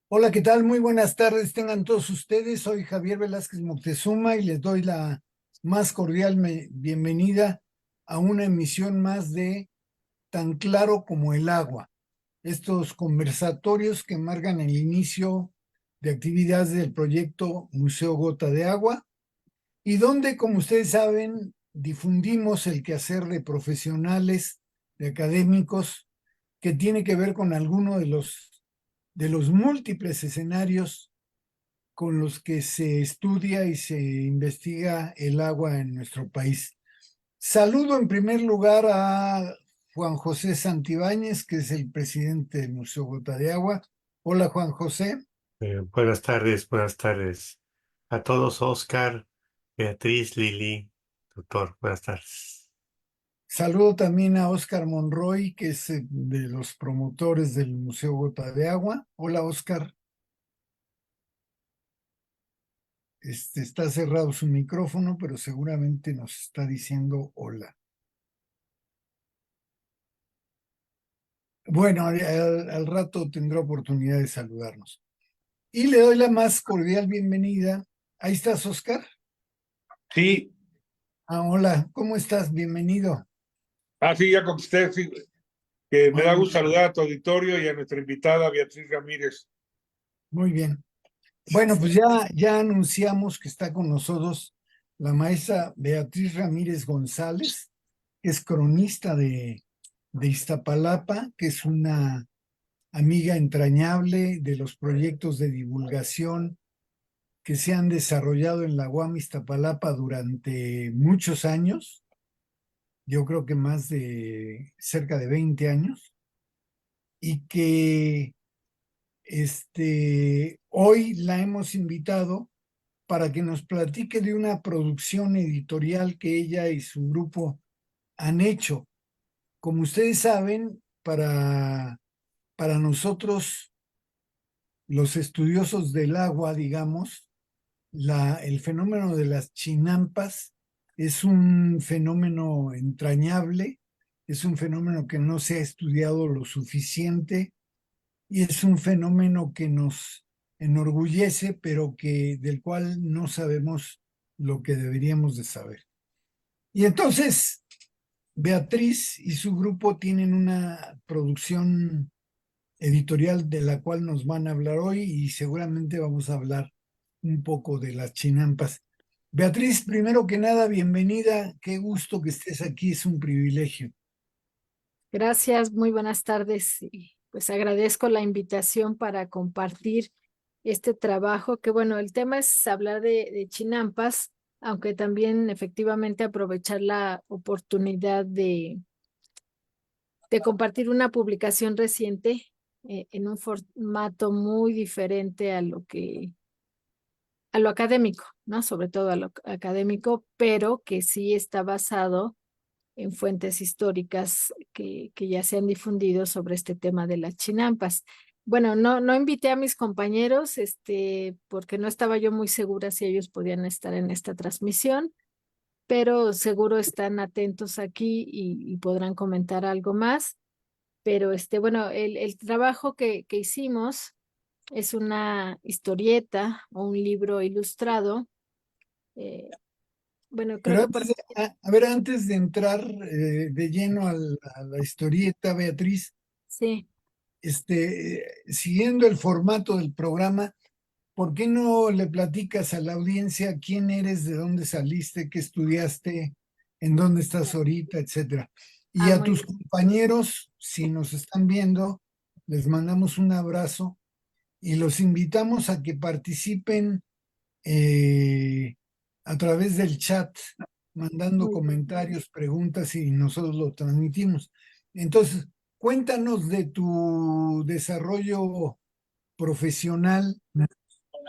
Hola, ¿qué tal? Muy buenas tardes, tengan todos ustedes. Soy Javier Velázquez Moctezuma y les doy la más cordial bienvenida a una emisión más de Tan Claro como el Agua. Estos conversatorios que marcan el inicio de actividades del proyecto Museo Gota de Agua y donde, como ustedes saben, difundimos el quehacer de profesionales, de académicos, que tiene que ver con alguno de los múltiples escenarios con los que se estudia y se investiga el agua en nuestro país. Saludo en primer lugar a Juan José Santibáñez, que es el presidente del Museo Gota de Agua. Hola, Juan José. Buenas tardes a todos, Oscar, Beatriz, Lili, doctor, buenas tardes. Saludo también a Óscar Monroy, que es de los promotores del Museo Gota de Agua. Hola, Óscar. Está cerrado su micrófono, pero seguramente nos está diciendo hola. Bueno, al rato tendrá oportunidad de saludarnos. Y le doy la más cordial bienvenida. Ahí estás, Óscar. Sí, Hola, ¿cómo estás? Bienvenido. sí, ya contesté, sí, que me da Muy gusto bien. saludar a tu auditorio y a nuestra invitada Beatriz Ramírez. Muy bien. Bueno, pues ya anunciamos que está con nosotros la maestra Beatriz Ramírez González, que es cronista de Iztapalapa, que es una amiga entrañable de los proyectos de divulgación que se han desarrollado en la UAM Iztapalapa durante muchos años, yo creo que más de cerca de 20 años, y que hoy la hemos invitado para que nos platique de una producción editorial que ella y su grupo han hecho. Como ustedes saben, para nosotros, los estudiosos del agua, digamos, el fenómeno de las chinampas es un fenómeno entrañable, es un fenómeno que no se ha estudiado lo suficiente y es un fenómeno que nos enorgullece, pero del cual no sabemos lo que deberíamos de saber. Y entonces, Beatriz y su grupo tienen una producción editorial de la cual nos van a hablar hoy y seguramente vamos a hablar un poco de las chinampas. Beatriz, primero que nada, bienvenida. Qué gusto que estés aquí, es un privilegio. Gracias, muy buenas tardes. Y pues agradezco la invitación para compartir este trabajo, que bueno, el tema es hablar de chinampas, aunque también efectivamente aprovechar la oportunidad de compartir una publicación reciente en un formato muy diferente a lo académico, ¿no? Sobre todo a lo académico, pero que sí está basado en fuentes históricas que ya se han difundido sobre este tema de las chinampas. Bueno, no invité a mis compañeros, porque no estaba yo muy segura si ellos podían estar en esta transmisión, pero seguro están atentos aquí y podrán comentar algo más. Pero bueno, el trabajo que hicimos es una historieta o un libro ilustrado. eh, bueno, creo Pero que por... antes de entrar de lleno a la historieta, Beatriz, Sí. siguiendo el formato del programa, ¿por qué no le platicas a la audiencia quién eres, de dónde saliste, qué estudiaste, en dónde estás ahorita, etcétera? Y a Muy tus bien. compañeros, si nos están viendo, les mandamos un abrazo y los invitamos a que participen eh, a través del chat, mandando Muy bien. comentarios, preguntas y nosotros lo transmitimos. Entonces, cuéntanos de tu desarrollo profesional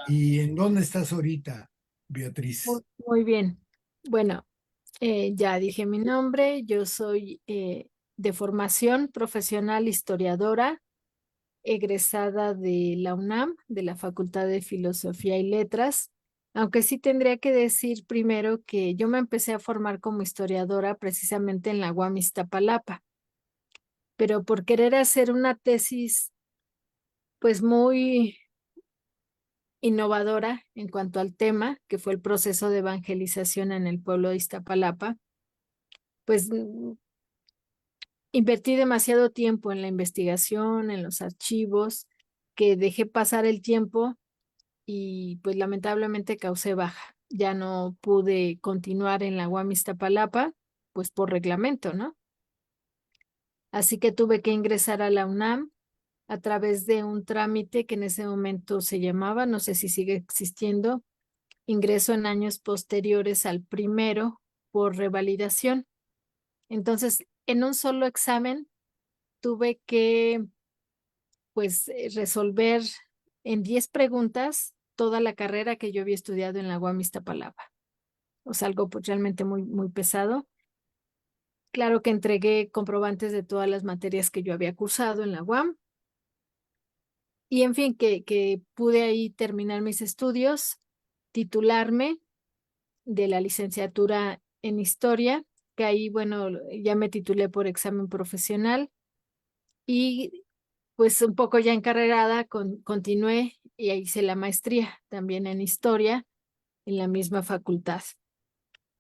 y en dónde estás ahorita, Beatriz. Muy bien. Bueno, ya dije mi nombre. Yo soy de formación profesional historiadora, egresada de la UNAM, de la Facultad de Filosofía y Letras. Aunque sí tendría que decir primero que yo me empecé a formar como historiadora precisamente en la UAM Iztapalapa, pero por querer hacer una tesis pues muy innovadora en cuanto al tema, que fue el proceso de evangelización en el pueblo de Iztapalapa, pues invertí demasiado tiempo en la investigación, en los archivos, que dejé pasar el tiempo y pues lamentablemente causé baja. Ya no pude continuar en la UAM Iztapalapa, pues por reglamento, ¿no? Así que tuve que ingresar a la UNAM a través de un trámite que en ese momento se llamaba, no sé si sigue existiendo, ingreso en años posteriores al primero por revalidación. Entonces, en un solo examen tuve que, pues, resolver en 10 preguntas toda la carrera que yo había estudiado en la UAM Iztapalapa. O sea, algo pues, realmente muy, muy pesado. Claro que entregué comprobantes de todas las materias que yo había cursado en la UAM. Y en fin, que pude ahí terminar mis estudios, titularme de la licenciatura en historia, que ahí, bueno, ya me titulé por examen profesional y pues un poco ya encarrerada, continué y hice la maestría también en historia en la misma facultad.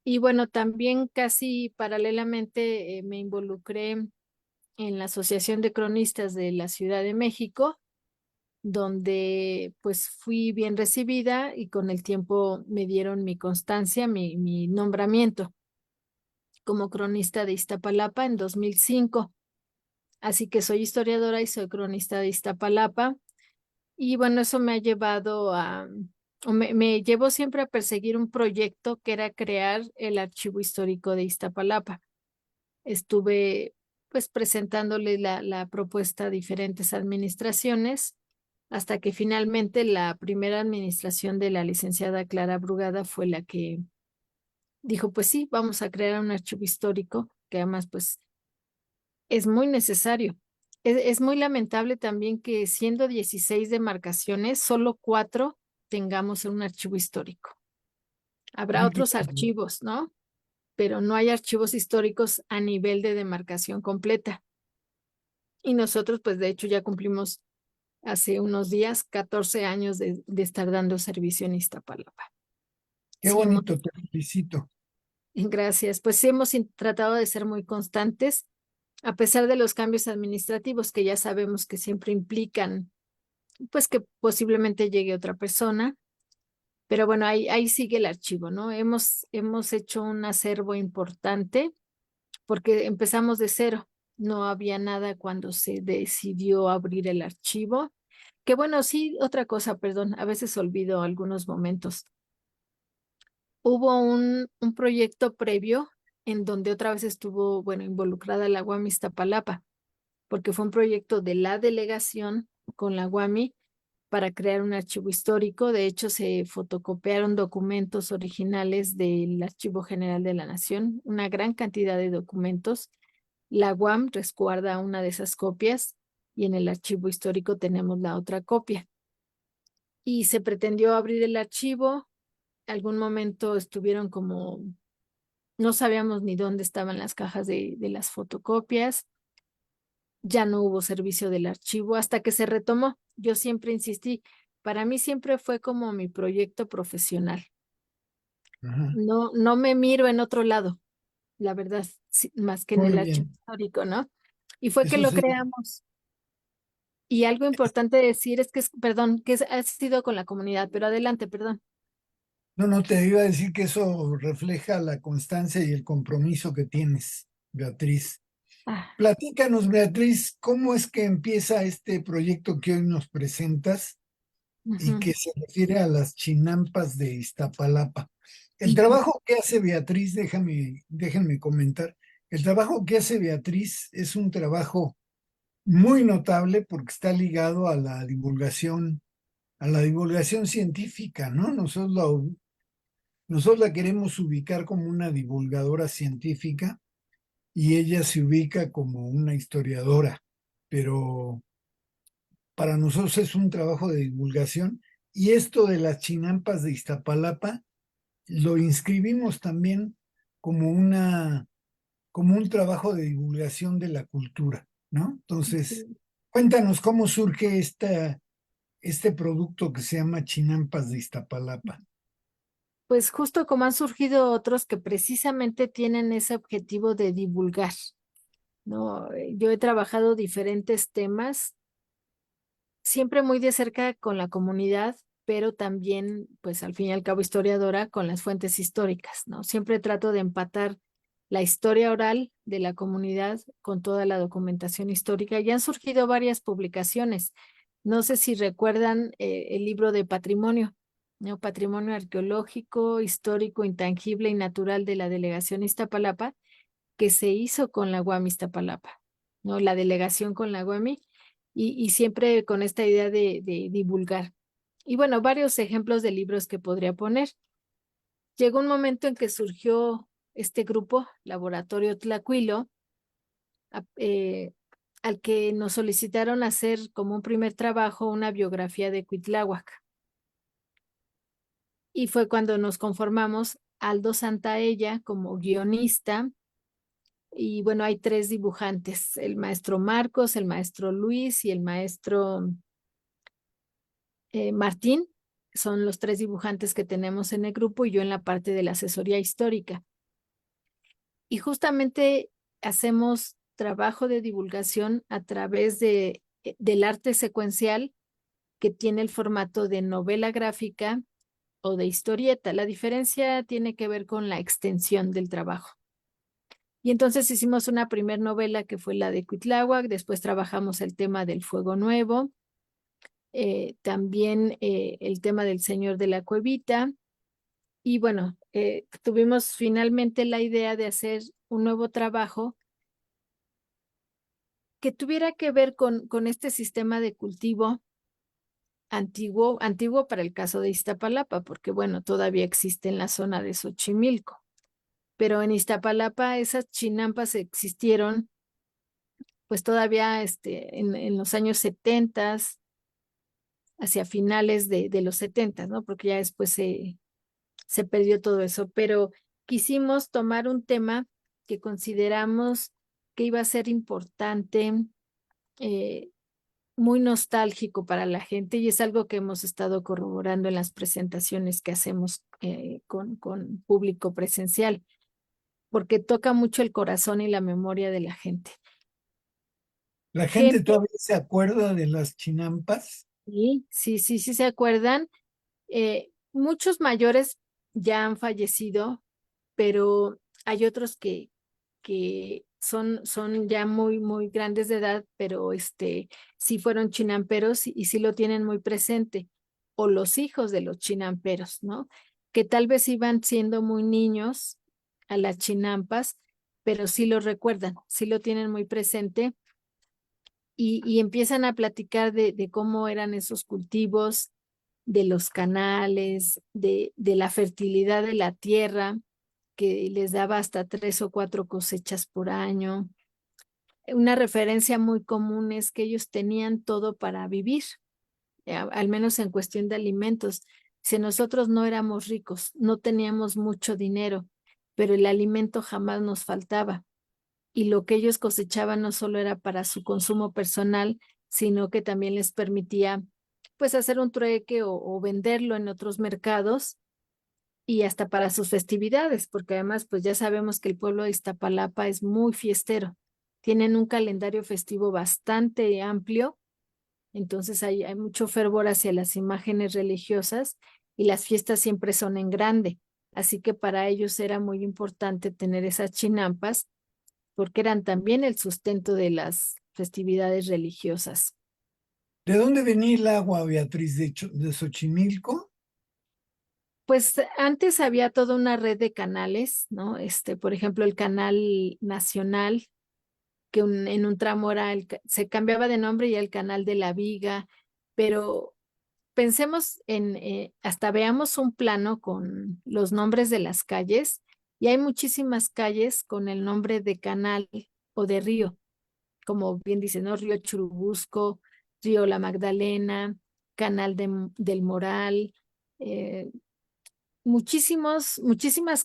Y bueno, también casi paralelamente me involucré en la Asociación de Cronistas de la Ciudad de México, donde pues fui bien recibida y con el tiempo me dieron mi constancia, mi nombramiento como cronista de Iztapalapa en 2005. Así que soy historiadora y soy cronista de Iztapalapa. Y bueno, eso me ha llevado o me llevó siempre a perseguir un proyecto que era crear el Archivo Histórico de Iztapalapa. Estuve pues presentándole la propuesta a diferentes administraciones hasta que finalmente la primera administración de la licenciada Clara Brugada fue la que dijo, pues sí, vamos a crear un archivo histórico, que además pues es muy necesario. Es muy lamentable también que siendo 16 demarcaciones, solo 4 tengamos un archivo histórico. Habrá Sí, otros claro. archivos, ¿no? Pero no hay archivos históricos a nivel de demarcación completa. Y nosotros, pues de hecho, ya cumplimos hace unos días 14 años de estar dando servicio en Iztapalapa. Qué Sí, hemos, bonito, te felicito. gracias. Pues sí, hemos tratado de ser muy constantes, a pesar de los cambios administrativos que ya sabemos que siempre implican, pues que posiblemente llegue otra persona. Pero bueno, ahí sigue el archivo, ¿no? Hemos hecho un acervo importante porque empezamos de cero. No había nada cuando se decidió abrir el archivo. Que bueno, sí, otra cosa, perdón, a veces olvido algunos momentos. Hubo un proyecto previo en donde otra vez estuvo, bueno, involucrada la UAM Iztapalapa, porque fue un proyecto de la delegación con la UAMI para crear un archivo histórico. De hecho, se fotocopiaron documentos originales del Archivo General de la Nación, una gran cantidad de documentos. La UAM resguarda una de esas copias y en el archivo histórico tenemos la otra copia. Y se pretendió abrir el archivo. Algún momento estuvieron como, no sabíamos ni dónde estaban las cajas de las fotocopias. Ya no hubo servicio del archivo hasta que se retomó. Yo siempre insistí, para mí siempre fue como mi proyecto profesional. Ajá. No, no me miro en otro lado, la verdad, más que en Muy el archivo bien. histórico, ¿no? Y fue que Eso lo sí. creamos. Y algo importante decir es que, perdón, que ha sido con la comunidad, pero adelante, perdón. No, no, te iba a decir que eso refleja la constancia y el compromiso que tienes, Beatriz. Ah, Platícanos, Beatriz, ¿cómo es que empieza este proyecto que hoy nos presentas y ujú. que se refiere a las chinampas de Iztapalapa? El trabajo que hace Beatriz, déjenme comentar, el trabajo que hace Beatriz es un trabajo muy notable porque está ligado a la divulgación científica, ¿no? Nosotros la queremos ubicar como una divulgadora científica y ella se ubica como una historiadora, pero para nosotros es un trabajo de divulgación y esto de las chinampas de Iztapalapa lo inscribimos también como como un trabajo de divulgación de la cultura, ¿no? Entonces, Sí. cuéntanos cómo surge este producto que se llama Chinampas de Iztapalapa. Pues justo como han surgido otros que precisamente tienen ese objetivo de divulgar, ¿no? Yo he trabajado diferentes temas, siempre muy de cerca con la comunidad, pero también, pues al fin y al cabo, historiadora con las fuentes históricas, ¿no? Siempre trato de empatar la historia oral de la comunidad con toda la documentación histórica. Ya han surgido varias publicaciones. No sé si recuerdan el libro de patrimonio, ¿no? Patrimonio arqueológico, histórico, intangible y natural de la delegación Iztapalapa, que se hizo con la UAM Iztapalapa, ¿no? La delegación con la UAMI y siempre con esta idea de divulgar. Y bueno, varios ejemplos de libros que podría poner. Llegó un momento en que surgió este grupo, Laboratorio Tlacuilo, a- eh, al que nos solicitaron hacer como un primer trabajo una biografía de Cuitláhuac. Y fue cuando nos conformamos Aldo Santaella como guionista. Y bueno, hay tres dibujantes, el maestro Marcos, el maestro Luis y el maestro Martín. Son los tres dibujantes que tenemos en el grupo y yo en la parte de la asesoría histórica. Y justamente hacemos trabajo de divulgación a través del arte secuencial que tiene el formato de novela gráfica o de historieta. La diferencia tiene que ver con la extensión del trabajo. Y entonces hicimos una primer novela que fue la de Cuitláhuac, después trabajamos el tema del Fuego Nuevo, también el tema del Señor de la Cuevita, y bueno, tuvimos finalmente la idea de hacer un nuevo trabajo que tuviera que ver con este sistema de cultivo antiguo para el caso de Iztapalapa, porque bueno, todavía existe en la zona de Xochimilco, pero en Iztapalapa esas chinampas existieron pues todavía en los años 70, hacia finales de los 70, ¿no? Porque ya después se perdió todo eso, pero quisimos tomar un tema que consideramos que iba a ser importante, eh, muy nostálgico para la gente y es algo que hemos estado corroborando en las presentaciones que hacemos con público presencial, porque toca mucho el corazón y la memoria de la gente. ¿La gente Gente, todavía se acuerda de las chinampas? sí se acuerdan. Muchos mayores ya han fallecido, pero hay otros que son ya muy grandes de edad, pero sí fueron chinamperos y sí lo tienen muy presente. O los hijos de los chinamperos, ¿no? Que tal vez iban siendo muy niños a las chinampas, pero sí lo recuerdan, sí lo tienen muy presente y empiezan a platicar de cómo eran esos cultivos, de los canales, de la fertilidad de la tierra, que les daba hasta 3 o 4 cosechas por año. Una referencia muy común es que ellos tenían todo para vivir, al menos en cuestión de alimentos. Si nosotros no éramos ricos, no teníamos mucho dinero, pero el alimento jamás nos faltaba y lo que ellos cosechaban no solo era para su consumo personal, sino que también les permitía pues hacer un trueque o venderlo en otros mercados y hasta para sus festividades, porque además pues ya sabemos que el pueblo de Iztapalapa es muy fiestero. Tienen un calendario festivo bastante amplio, entonces hay mucho fervor hacia las imágenes religiosas y las fiestas siempre son en grande. Así que para ellos era muy importante tener esas chinampas porque eran también el sustento de las festividades religiosas. ¿De dónde venía el agua, Beatriz? ¿De Xochimilco? Pues antes había toda una red de canales, ¿no? Por ejemplo, el canal nacional, que en un tramo se cambiaba de nombre y el Canal de la Viga, pero pensemos hasta veamos un plano con los nombres de las calles y hay muchísimas calles con el nombre de canal o de río, como bien dice, ¿no? Río Churubusco, Río La Magdalena, Canal del Moral, eh, muchísimas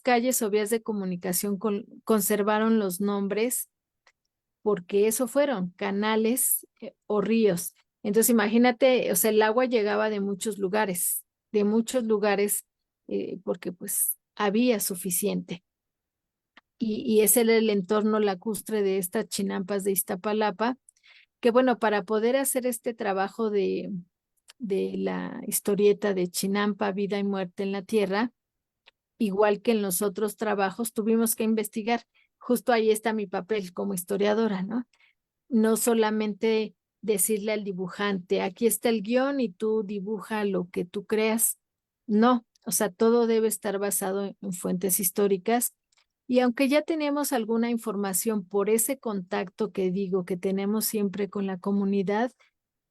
calles o vías de comunicación conservaron los nombres porque eso fueron canales o ríos. Entonces imagínate, o sea, el agua llegaba de muchos lugares, porque pues había suficiente. Y ese era el entorno lacustre de estas chinampas de Iztapalapa, que bueno, para poder hacer este trabajo de la historieta de Chinampa, vida y muerte en la tierra, igual que en los otros trabajos, tuvimos que investigar. Justo ahí está mi papel como historiadora, ¿no? No solamente decirle al dibujante, aquí está el guión y tú dibuja lo que tú creas. No, o sea, todo debe estar basado en fuentes históricas. Y aunque ya teníamos alguna información por ese contacto que digo que tenemos siempre con la comunidad,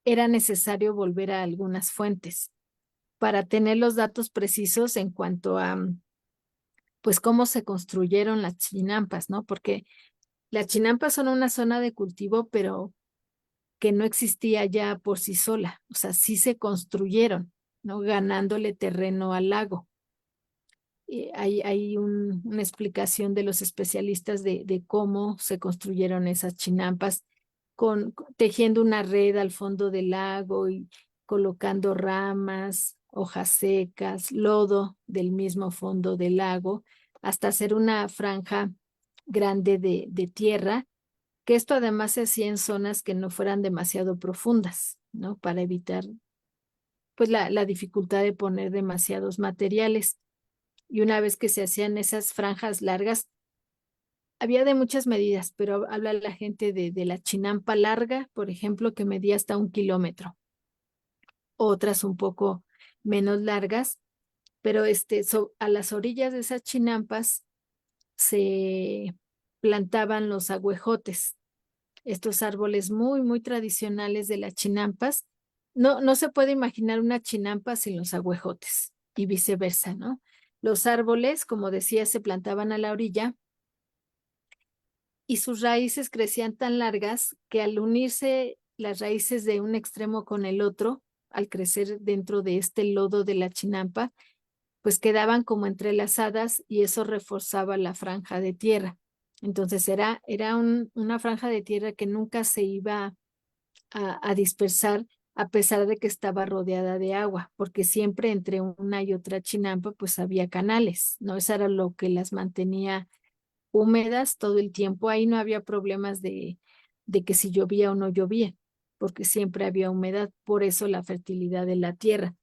era necesario volver a algunas fuentes para tener los datos precisos en cuanto a, pues, cómo se construyeron las chinampas, ¿no? Porque las chinampas son una zona de cultivo, pero que no existía ya por sí sola, o sea, sí se construyeron, ¿no? Ganándole terreno al lago. Hay una explicación de los especialistas de cómo se construyeron esas chinampas, tejiendo una red al fondo del lago y colocando ramas, hojas secas, lodo del mismo fondo del lago, hasta hacer una franja grande de tierra, que esto además se hacía en zonas que no fueran demasiado profundas, ¿no? Para evitar pues la dificultad de poner demasiados materiales. Y una vez que se hacían esas franjas largas, había de muchas medidas, pero habla la gente de la chinampa larga, por ejemplo, que medía hasta 1 kilómetro, otras un poco menos largas, pero a las orillas de esas chinampas se plantaban los agüejotes, estos árboles muy tradicionales de las chinampas. No se puede imaginar una chinampa sin los agüejotes y viceversa, ¿no? Los árboles, como decía, se plantaban a la orilla y sus raíces crecían tan largas que al unirse las raíces de un extremo con el otro, al crecer dentro de este lodo de la chinampa, pues quedaban como entrelazadas y eso reforzaba la franja de tierra. Entonces era una franja de tierra que nunca se iba a dispersar a pesar de que estaba rodeada de agua, porque siempre entre una y otra chinampa pues había canales, ¿no? Eso era lo que las mantenía húmedas todo el tiempo. Ahí no había problemas de que si llovía o no llovía, porque siempre había humedad, por eso la fertilidad de la tierra.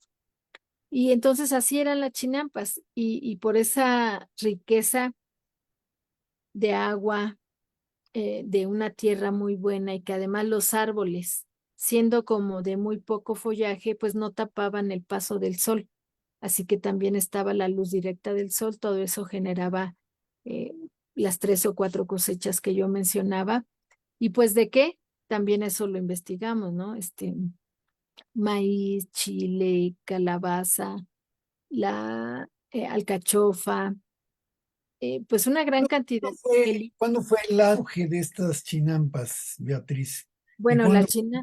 Y entonces así eran las chinampas y por esa riqueza de agua, de una tierra muy buena y que además los árboles, siendo como de muy poco follaje, pues no tapaban el paso del sol. Así que también estaba la luz directa del sol, todo eso generaba eh, las 3 o 4 cosechas que yo mencionaba. Y pues de qué, también eso lo investigamos, ¿no? Maíz, chile, calabaza, la alcachofa, pues una gran cantidad. ¿Cuándo fue el auge de estas chinampas, Beatriz? ¿Y Bueno, la cuándo? China,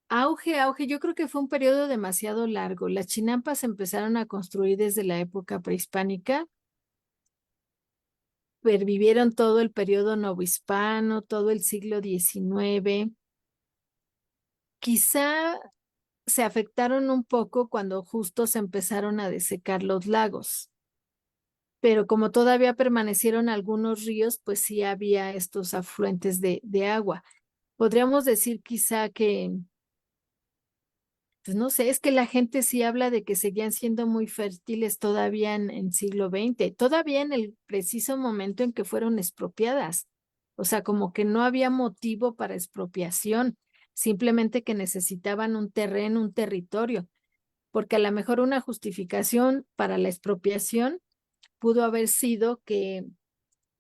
auge, yo creo que fue un periodo demasiado largo. Las chinampas se empezaron a construir desde la época prehispánica, pervivieron todo el periodo novohispano, todo el siglo XIX. Quizá se afectaron un poco cuando justo se empezaron a desecar los lagos, pero como todavía permanecieron algunos ríos, pues sí había estos afluentes de agua. Podríamos decir quizá que, pues no sé, es que la gente sí habla de que seguían siendo muy fértiles todavía en siglo XX, todavía en el preciso momento en que fueron expropiadas. O sea, como que no había motivo para expropiación, simplemente que necesitaban un terreno, un territorio, porque a lo mejor una justificación para la expropiación pudo haber sido que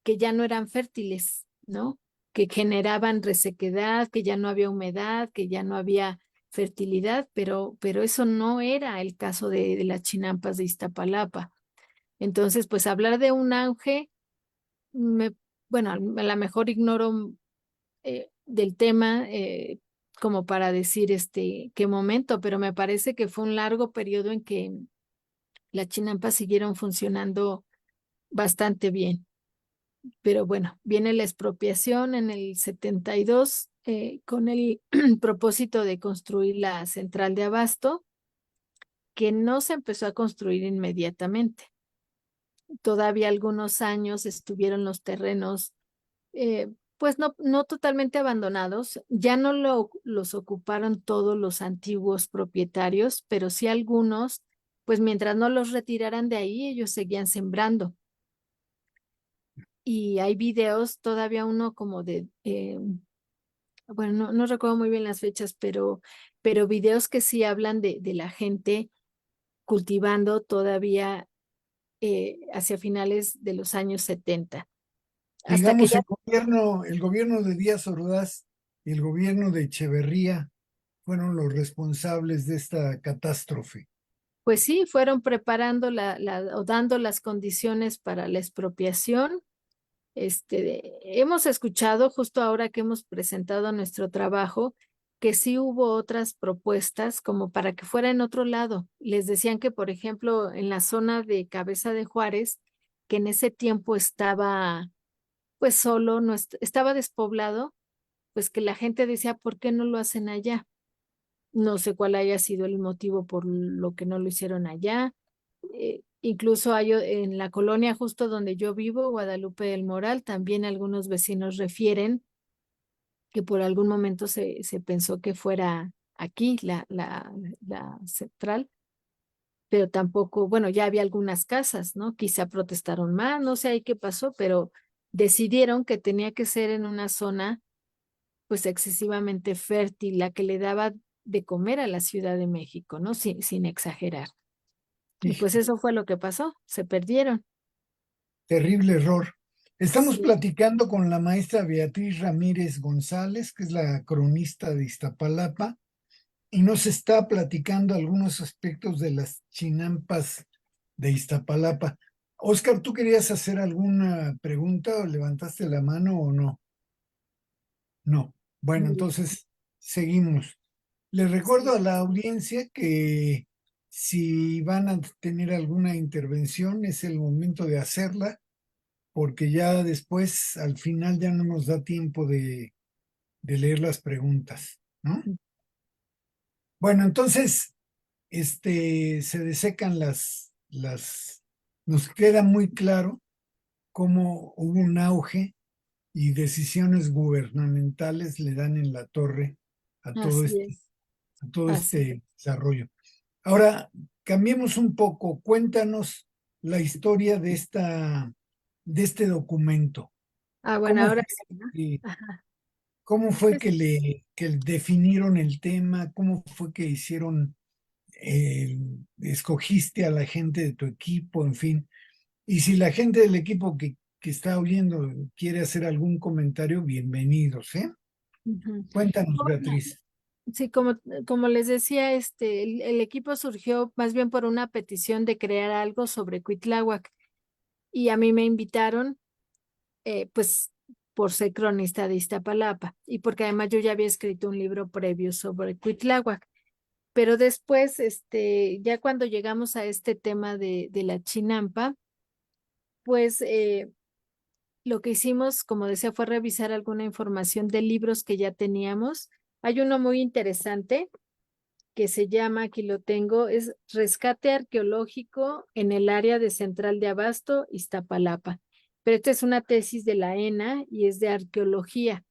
ya no eran fértiles ¿no? Que generaban resequedad, que ya no había humedad, que ya no había fertilidad, pero eso no era el caso de las chinampas de Iztapalapa. Entonces, pues hablar de un auge, me, bueno, a lo mejor ignoro del tema como para decir qué momento, pero me parece que fue un largo periodo en que las chinampas siguieron funcionando bastante bien. Pero bueno, viene la expropiación en el 72 con el propósito de construir la central de abasto, que no se empezó a construir inmediatamente. Todavía algunos años estuvieron los terrenos, pues no totalmente abandonados, ya no los ocuparon todos los antiguos propietarios, pero sí algunos, pues mientras no los retiraran de ahí, ellos seguían sembrando. Y hay videos, todavía uno como de, bueno, no recuerdo muy bien las fechas, pero videos que sí hablan de la gente cultivando todavía hacia finales de los años 70. Hasta que Digamos, ya, el gobierno de Díaz Ordaz y el gobierno de Echeverría fueron los responsables de esta catástrofe. pues sí, fueron preparando o dando las condiciones para la expropiación. Hemos escuchado justo ahora que hemos presentado nuestro trabajo que sí hubo otras propuestas como para que fuera en otro lado. Les decían que, por ejemplo, en la zona de Cabeza de Juárez, que en ese tiempo estaba pues solo, no estaba despoblado, pues que la gente decía, ¿por qué no lo hacen allá? No sé cuál haya sido el motivo por lo que no lo hicieron allá. Incluso hay en la colonia justo donde yo vivo, Guadalupe del Moral, también algunos vecinos refieren que por algún momento se pensó que fuera aquí la central, pero tampoco, bueno, ya había algunas casas, ¿no? Quizá protestaron más, no sé ahí qué pasó, pero decidieron que tenía que ser en una zona pues excesivamente fértil, la que le daba de comer a la Ciudad de México, ¿no? Sin exagerar. Y Hijo, pues eso fue lo que pasó, se perdieron. terrible error. Estamos Sí, platicando con la maestra Beatriz Ramírez González, que es la cronista de Iztapalapa, y nos está platicando algunos aspectos de las chinampas de Iztapalapa. Oscar, ¿tú querías hacer alguna pregunta o levantaste la mano o no? No. Bueno, muy bien. entonces seguimos. Les recuerdo a la audiencia que si van a tener alguna intervención es el momento de hacerla, porque ya después, al final, ya no nos da tiempo de leer las preguntas, ¿no? Bueno, entonces, se desecan nos queda muy claro cómo hubo un auge y decisiones gubernamentales le dan en la torre a todo Así este, es, a todo así. este desarrollo. Ahora, cambiemos un poco, cuéntanos la historia de este documento. Ah, bueno, ¿Cómo ahora fue sí, ¿no? que, Ajá. cómo fue Pues, que definieron el tema? ¿Cómo fue que hicieron, escogiste a la gente de tu equipo, en fin? Y si la gente del equipo que está oyendo quiere hacer algún comentario, bienvenidos, ¿eh? ujú. Cuéntanos, Bueno, Beatriz. sí, como les decía, el equipo surgió más bien por una petición de crear algo sobre Cuitláhuac y a mí me invitaron, pues, por ser cronista de Iztapalapa y porque además yo ya había escrito un libro previo sobre Cuitláhuac. Pero después, ya cuando llegamos a este tema de la chinampa, pues lo que hicimos, como decía, fue revisar alguna información de libros que ya teníamos. Hay uno muy interesante que se llama, aquí lo tengo, es Rescate Arqueológico en el área de Central de Abasto, Iztapalapa. Pero esta es una tesis de la ENA y es de arqueología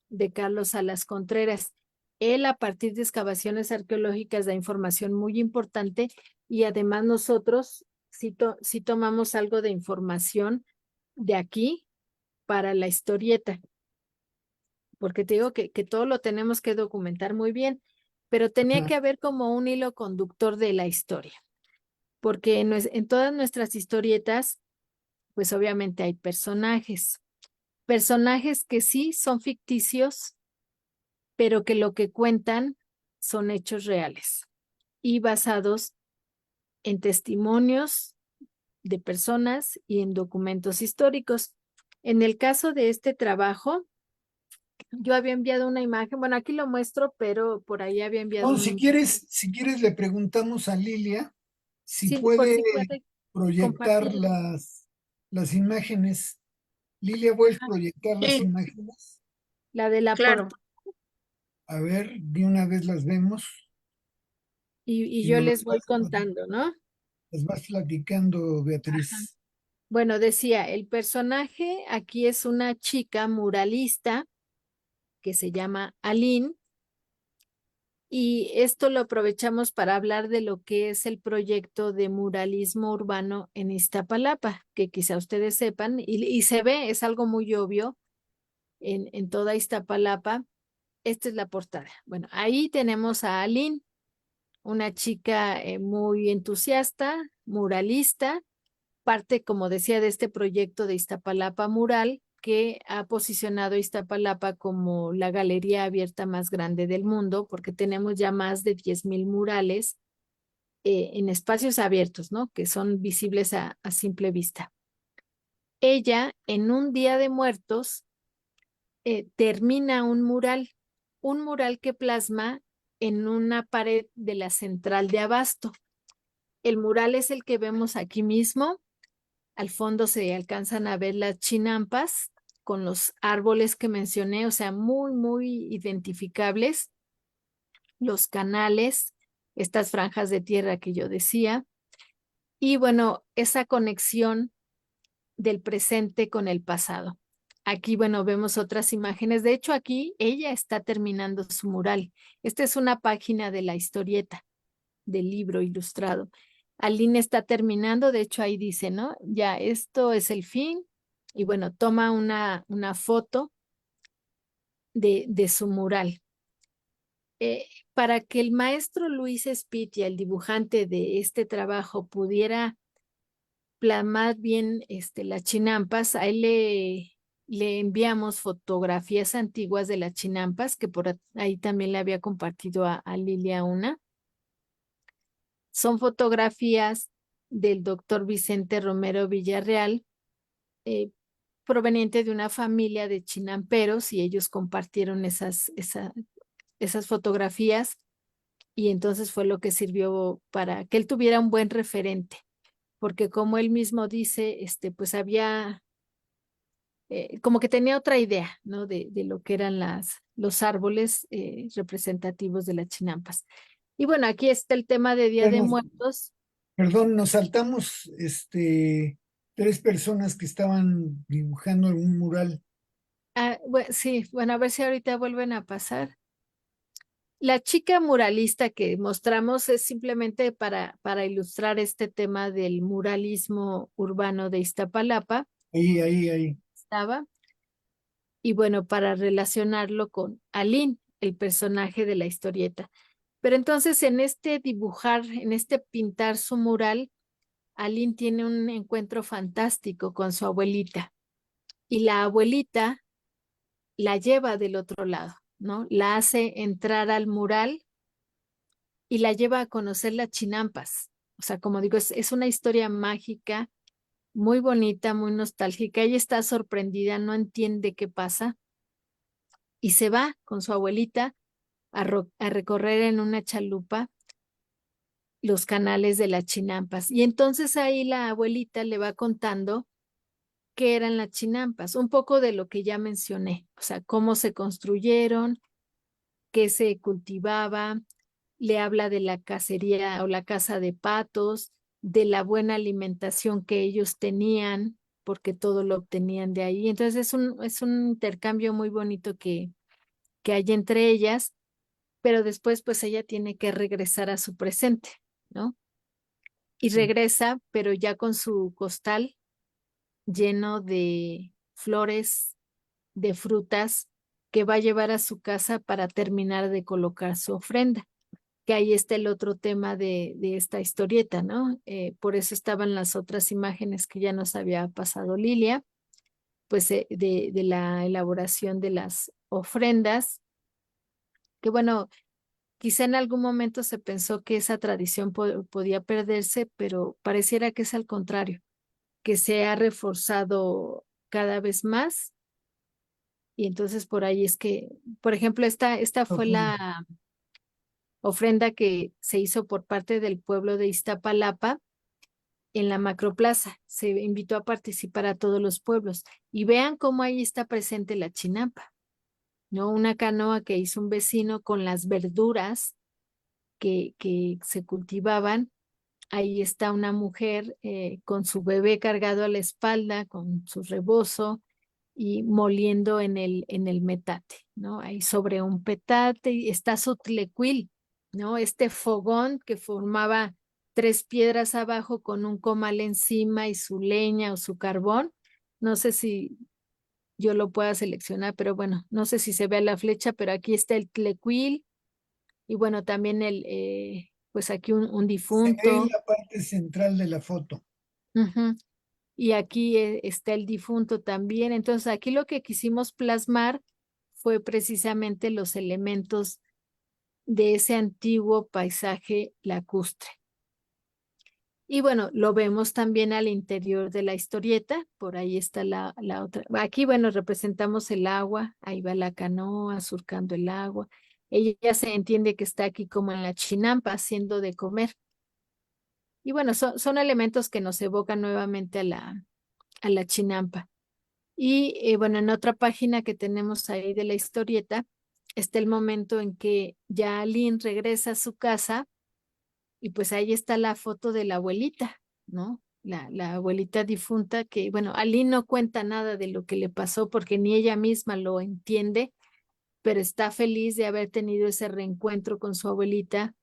de Carlos Salas Contreras. Él, a partir de excavaciones arqueológicas, da información muy importante y además nosotros sí tomamos algo de información de aquí para la historieta, porque te digo que todo lo tenemos que documentar muy bien, pero tenía Ajá. que haber como un hilo conductor de la historia, porque en todas nuestras historietas, pues obviamente hay personajes. personajes que sí son ficticios, pero que lo que cuentan son hechos reales y basados en testimonios de personas y en documentos históricos. En el caso de este trabajo, yo había enviado una imagen, bueno, aquí lo muestro, pero por ahí había enviado No, una imagen. si quieres le preguntamos a Lilia si Sí, por puede si puede proyectar compartirlo. las imágenes. Lilia, ¿puedes Ajá. proyectar las Sí, imágenes? La de la claro. portada A ver, de una vez las vemos y y yo nos les voy contando, ¿no? las vas platicando, Ajá. Beatriz. Bueno, decía, el personaje aquí es una chica muralista que se llama Aline y esto lo aprovechamos para hablar de lo que es el proyecto de muralismo urbano en Iztapalapa, que quizá ustedes sepan y se ve, es algo muy obvio en toda Iztapalapa. Esta es la portada. Bueno, ahí tenemos a Aline, una chica muy entusiasta, muralista, parte, como decía, de este proyecto de Iztapalapa Mural, que ha posicionado a Iztapalapa como la galería abierta más grande del mundo, porque tenemos ya más de 10,000 murales en espacios abiertos, ¿no? Que son visibles a simple vista. Ella, en un día de muertos, termina un mural que plasma en una pared de la central de Abasto. El mural es el que vemos aquí mismo. Al fondo se alcanzan a ver las chinampas con los árboles que mencioné, o sea, muy, muy identificables, los canales, estas franjas de tierra que yo decía, y bueno, esa conexión del presente con el pasado. Aquí, bueno, vemos otras imágenes. De hecho, aquí ella está terminando su mural. Esta es una página de la historieta del libro ilustrado. Aline está terminando, de hecho ahí dice, ¿no? Ya esto es el fin. Y bueno, toma una foto de su mural. Para que el maestro Luis Espitia, el dibujante de este trabajo, pudiera plasmar bien las chinampas, a él le enviamos fotografías antiguas de las chinampas, que por ahí también le había compartido a Lilia una. Son fotografías del doctor Vicente Romero Villarreal, eh, proveniente de una familia de chinamperos, y ellos compartieron esas fotografías, y entonces fue lo que sirvió para que él tuviera un buen referente, porque como él mismo dice, pues había, como que tenía otra idea, ¿no? De lo que eran los árboles representativos de las chinampas. Y bueno, aquí está el tema de Día de Bueno, Muertos. perdón, nos saltamos tres personas que estaban dibujando en un mural. Ah, sí, bueno, a ver si ahorita vuelven a pasar. La chica muralista que mostramos es simplemente para ilustrar este tema del muralismo urbano de Iztapalapa. Ahí. Estaba. Y bueno, para relacionarlo con Aline, el personaje de la historieta. Pero entonces en este dibujar, en este pintar su mural, Aline tiene un encuentro fantástico con su abuelita. Y la abuelita la lleva del otro lado, ¿no? La hace entrar al mural y la lleva a conocer las chinampas. O sea, como digo, es una historia mágica, muy bonita, muy nostálgica. Ella está sorprendida, no entiende qué pasa y se va con su abuelita a recorrer en una chalupa los canales de las chinampas. Y entonces ahí la abuelita le va contando qué eran las chinampas, un poco de lo que ya mencioné, o sea, cómo se construyeron, qué se cultivaba, le habla de la cacería o la caza de patos, de la buena alimentación que ellos tenían, porque todo lo obtenían de ahí. Entonces es un intercambio muy bonito que hay entre ellas, pero después pues ella tiene que regresar a su presente, ¿no? Y Sí. regresa, pero ya con su costal lleno de flores, de frutas, que va a llevar a su casa para terminar de colocar su ofrenda. Que ahí está el otro tema de esta historieta, ¿no? Por eso estaban las otras imágenes que ya nos había pasado Lilia. pues de la elaboración de las ofrendas, que bueno, quizá en algún momento se pensó que esa tradición podía perderse, pero pareciera que es al contrario, que se ha reforzado cada vez más. Y entonces por ahí es que, por ejemplo, esta fue Profundo. la ofrenda que se hizo por parte del pueblo de Iztapalapa en la macroplaza. Se invitó a participar a todos los pueblos. Y vean cómo ahí está presente la chinampa, ¿no? Una canoa que hizo un vecino con las verduras que se cultivaban. Ahí está una mujer con su bebé cargado a la espalda, con su rebozo y moliendo en el metate, ¿no? Ahí sobre un petate y está su tlecuil, ¿no? Este fogón que formaba tres piedras abajo con un comal encima y su leña o su carbón. No sé si yo lo pueda seleccionar, pero bueno, no sé si se ve la flecha, pero aquí está el tlecuil y bueno, también pues aquí un Se ve en difunto. la parte central de la foto. Ujú. Y aquí está el difunto también. Entonces, aquí lo que quisimos plasmar fue precisamente los elementos de ese antiguo paisaje lacustre. Y bueno, lo vemos también al interior de la historieta, por ahí está la otra. Aquí, bueno, representamos el agua, ahí va la canoa surcando el agua. Ella ya se entiende que está aquí como en la chinampa haciendo de comer. Y bueno, son elementos que nos evocan nuevamente a la chinampa. Y bueno, en otra página que tenemos ahí de la historieta, está el momento en que ya Lynn regresa a su casa y pues ahí está la foto de la abuelita, ¿no? La abuelita difunta que, bueno, Aline no cuenta nada de lo que le pasó porque ni ella misma lo entiende, pero está feliz de haber tenido ese reencuentro con su abuelita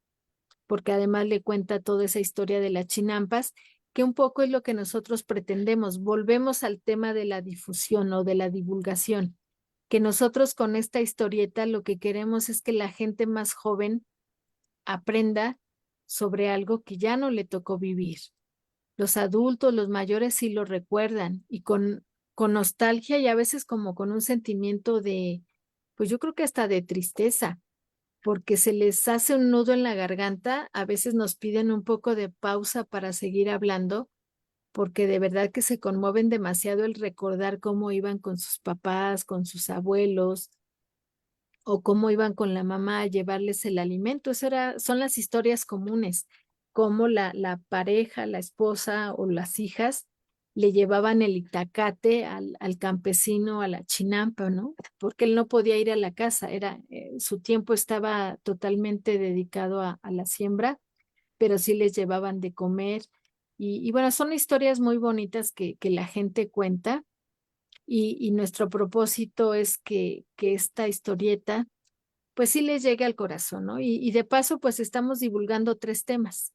porque además le cuenta toda esa historia de las chinampas, que un poco es lo que nosotros pretendemos. Volvemos al tema de la difusión o de la divulgación, que nosotros con esta historieta lo que queremos es que la gente más joven aprenda sobre algo que ya no le tocó vivir. Los adultos, los mayores sí lo recuerdan y con nostalgia y a veces como con un sentimiento de, pues yo creo que hasta de tristeza porque se les hace un nudo en la garganta, a veces nos piden un poco de pausa para seguir hablando, porque de verdad que se conmueven demasiado el recordar cómo iban con sus papás, con sus abuelos, o cómo iban con la mamá a llevarles el alimento. Son las historias comunes, cómo la pareja, la esposa o las hijas le llevaban el itacate al campesino, a la chinampa, ¿no? Porque él no podía ir a la casa, su tiempo estaba totalmente dedicado a la siembra, pero sí les llevaban de comer. Y bueno, son historias muy bonitas que la gente cuenta y nuestro propósito es que esta historieta pues sí les llegue al corazón, ¿no? Y de paso, pues estamos divulgando tres temas.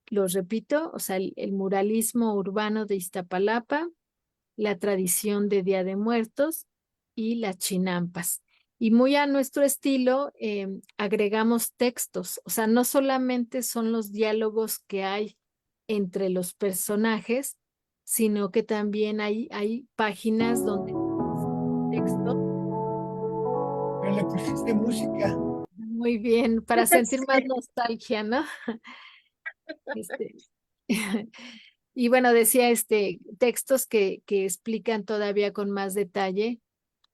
Los repito, o sea, el muralismo urbano de Iztapalapa, la tradición de Día de Muertos y las chinampas. Y muy a nuestro estilo, agregamos textos, o sea, no solamente son los diálogos que hay entre los personajes, sino que también hay páginas donde texto. Pero le pusiste música. Muy bien, para sentir más Sí. nostalgia, ¿no? Este, y bueno, decía textos que explican todavía con más detalle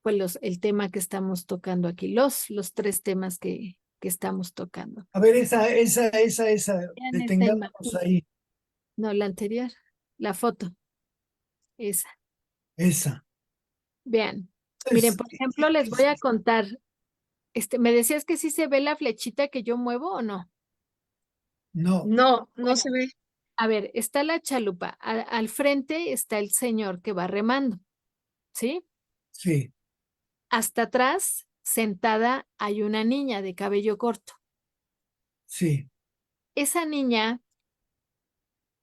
pues el tema que estamos tocando aquí, los tres temas que estamos tocando. A ver, esa, Vean esta detengámonos imagen. ahí. No, la anterior, la foto, esa. Esa. Vean. Miren, Es- por ejemplo, les voy a contar, ¿me decías que sí se ve la flechita que yo muevo o no? no, No, no Bueno, se ve. a ver, está la chalupa, al frente está el señor que va remando, ¿sí? sí, Hasta atrás, sentada, hay una niña de cabello corto. sí. Esa niña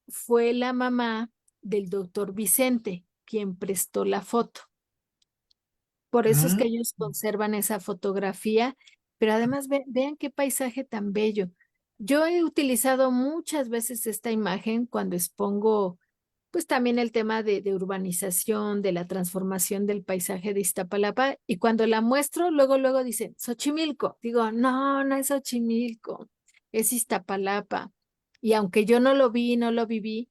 fue la mamá del doctor Vicente, quien prestó la foto. Por eso es Ah, que ellos conservan esa fotografía, pero además vean qué paisaje tan bello. Yo he utilizado muchas veces esta imagen cuando expongo pues también el tema de urbanización, de la transformación del paisaje de Iztapalapa. Y cuando la muestro, luego dicen, Xochimilco. Digo, no, no es Xochimilco, es Iztapalapa. Y aunque yo no lo vi, no lo viví,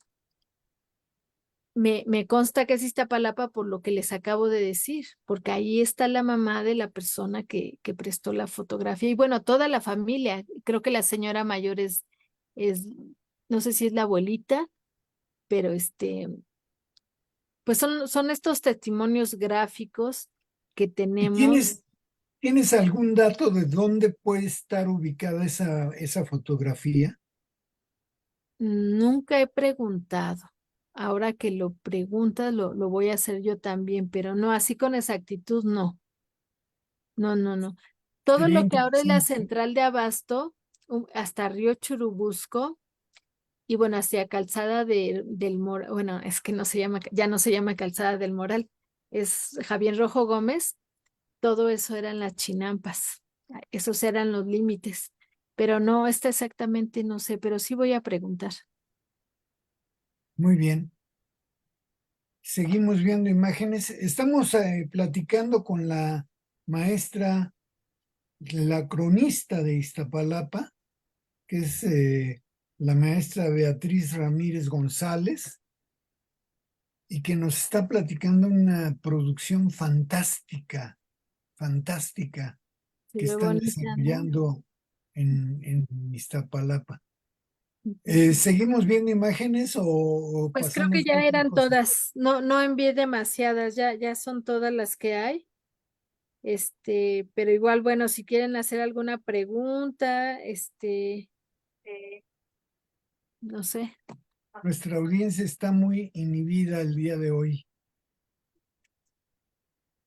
me consta que es Iztapalapa por lo que les acabo de decir, porque ahí está la mamá de la persona que prestó la fotografía. Y bueno, toda la familia, creo que la señora mayor es, no sé si es la abuelita, pero pues son estos testimonios gráficos que ¿Y tenemos. tienes algún dato de dónde puede estar ubicada esa fotografía? Nunca he preguntado. Ahora que lo preguntas, lo voy a hacer yo también, pero no, así con exactitud, no. No, no, no. Todo Sería lo que ahora es la interesante. central de Abasto, hasta Río Churubusco, y bueno, hacia Calzada del Moral, bueno, es que no se llama, ya no se llama Calzada del Moral, es Javier Rojo Gómez, todo eso eran las chinampas, esos eran los límites, pero no, está exactamente, no sé, pero sí voy a preguntar. Muy bien. Seguimos viendo imágenes. Estamos platicando con la maestra, la cronista de Iztapalapa, que es la maestra Beatriz Ramírez González, y que nos está platicando una producción fantástica, fantástica, Se que ve están bonita, ¿no? desarrollando en Iztapalapa. Ujú. ¿Seguimos viendo imágenes o Pues creo que pasamos a ya otra eran cosa? todas, no, no envié demasiadas, ya son todas las que hay. Pero igual, bueno, si quieren hacer alguna pregunta, no sé. Nuestra audiencia está muy inhibida el día de hoy.